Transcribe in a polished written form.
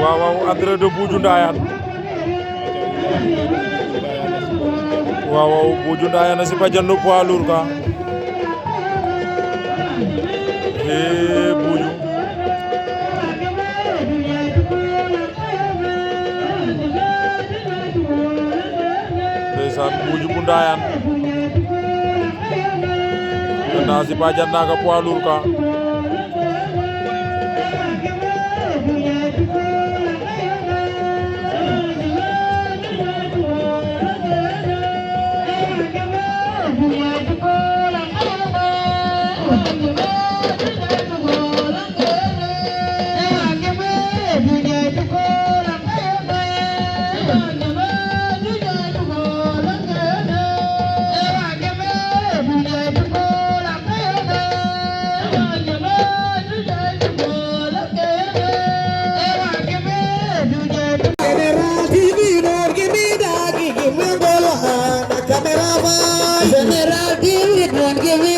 waaw waaw André de Buuju Ndaayaan waaw waaw Buuju Ndaayaan a sipa jannu poids lourd ka Buuju ndeysaan Buuju bu Ndaayaan na sipa janna ka poids lourd ka General TV, don't give me